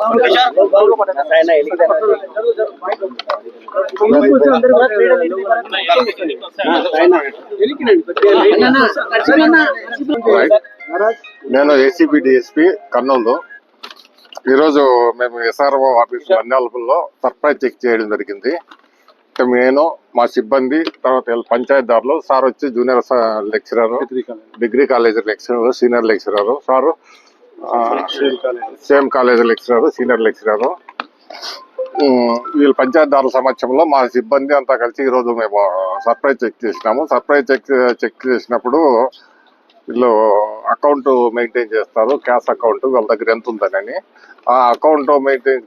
నేను ACB DSP Kurnool. ఈరోజు మేము ఎస్ఆర్ఓ ఆఫీస్ నంద్యాలలో సర్ప్రైజ్ చెక్ చేయడం జరిగింది. నేను మా సిబ్బంది తర్వాత పంచాయతీదారులు సార్ వచ్చి junior lecturer, degree college lecturer, senior lecturer, sir same college lecturer, senior lecturer, వీళ్ళు పంచాయతీదారుల సమక్షంలో మా సిబ్బంది అంతా కలిసి ఈరోజు మేము సర్ప్రైజ్ చెక్ చేసినాము. సర్ప్రైజ్ చెక్ చేసినప్పుడు వీళ్ళు అకౌంట్ మెయింటైన్ చేస్తారు, క్యాష్ అకౌంట్, వాళ్ళ దగ్గర ఎంత ఉందని. ఆ అకౌంట్ మెయింటైన్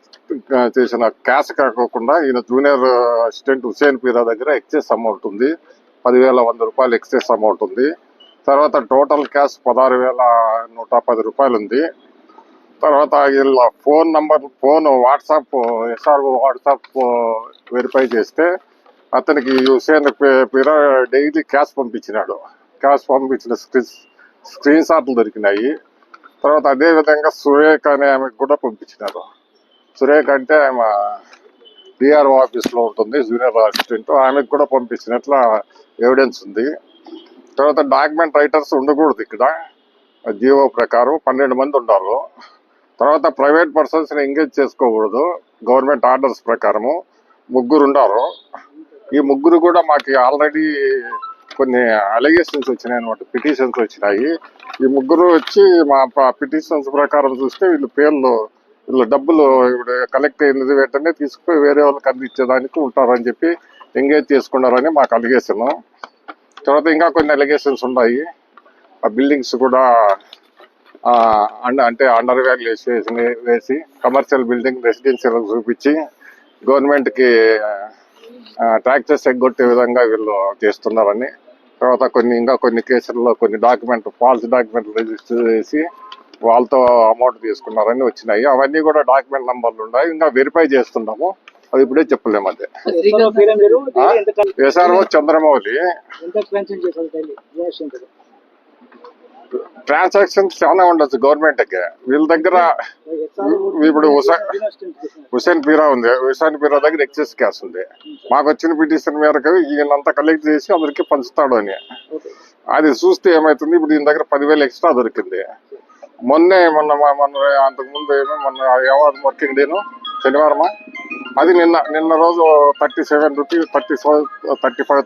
చేసిన క్యాష్ కాకుండా ఈయన జూనియర్ అసిస్టెంట్ హుసేన్ పీరా దగ్గర ఎక్సెస్ అమౌంట్ ఉంది, 10,100 రూపాయలు ఎక్సెస్ అమౌంట్ ఉంది. తర్వాత టోటల్ క్యాష్ 16,110 రూపాయలు ఉంది. తర్వాత వీళ్ళ phone number, WhatsApp, SRO WhatsApp verify చేస్తే అతనికి హుసేన్ పీరా డైలీ క్యాష్ పంపించినాడు. క్యాష్ పంపించిన స్క్రీన్ షాట్లు దొరికినాయి. తర్వాత అదేవిధంగా సురేఖ అనే ఆమెకు కూడా పంపించినారు. సురేఖ అంటే ఆమె డిఆర్ఓ ఆఫీస్లో ఉంటుంది, జూనియర్ అసిస్టెంట్, ఆమెకు కూడా పంపించినట్ల ఎవిడెన్స్ ఉంది. తర్వాత డాక్యుమెంట్ రైటర్స్ ఉండకూడదు ఇక్కడ, జీవో ప్రకారం 12 మంది ఉండాలి. తర్వాత ప్రైవేట్ పర్సన్స్ని ఎంగేజ్ చేసుకోకూడదు, గవర్నమెంట్ ఆర్డర్స్ ప్రకారము 3 ఉండారు. ఈ 3 కూడా మాకు ఆల్రెడీ కొన్ని అలిగేషన్స్ వచ్చినాయి అనమాట, పిటిషన్స్ వచ్చినాయి. ఈ 3 వచ్చి మా పిటిషన్స్ ప్రకారం చూస్తే వీళ్ళు డబ్బులు ఇప్పుడు కలెక్ట్ అయినది వెంటనే తీసుకుపోయి వేరే వాళ్ళకి అందించేదానికి ఉంటారని చెప్పి ఎంగేజ్ చేసుకున్నారని మాకు అలిగేషన్. తర్వాత ఇంకా కొన్ని అలిగేషన్స్ ఉన్నాయి. ఆ బిల్డింగ్స్ కూడా అంటే అండర్ వాల్యుయేషన్ వేసి కమర్షియల్ బిల్డింగ్ రెసిడెన్షియల్ చూపించి గవర్నమెంట్కి ట్యాక్సెస్ ఎగ్గొట్టే విధంగా వీళ్ళు చేస్తున్నారని. తర్వాత ఇంకా కొన్ని కేసుల్లో కొన్ని ఫాల్స్ డాక్యుమెంట్ రిజిస్టర్ చేసి వాళ్ళతో అమౌంట్ తీసుకున్నారని వచ్చినాయి. అవన్నీ కూడా డాక్యుమెంట్ నంబర్లు ఉన్నాయి, ఇంకా వెరిఫై చేస్తున్నాము, అది ఇప్పుడే చెప్పలేము. అదే ఎస్ఆర్ఓ చంద్రమౌళి. ట్రాన్సాక్షన్స్ చాలా ఉండొచ్చు గవర్నమెంట్కి. వీళ్ళ దగ్గర ఇప్పుడు హుసేన్ పీరా ఉంది, హుసేన్ పీరా దగ్గర ఎక్సెస్ క్యాష్ ఉంది. మాకు వచ్చిన పిటిషన్ మేరకు ఈయనంతా కలెక్ట్ చేసి అందరికి పంచుతాడు అని. అది చూస్తే ఏమైతుంది, ఇప్పుడు ఈయన దగ్గర 10,000 ఎక్స్ట్రా దొరికింది. మొన్న అంతకుముందు మొన్న ఎవరు వర్కింగ్ డేను శనివారమా, అది నిన్న రోజు 37 రూపీస్ 35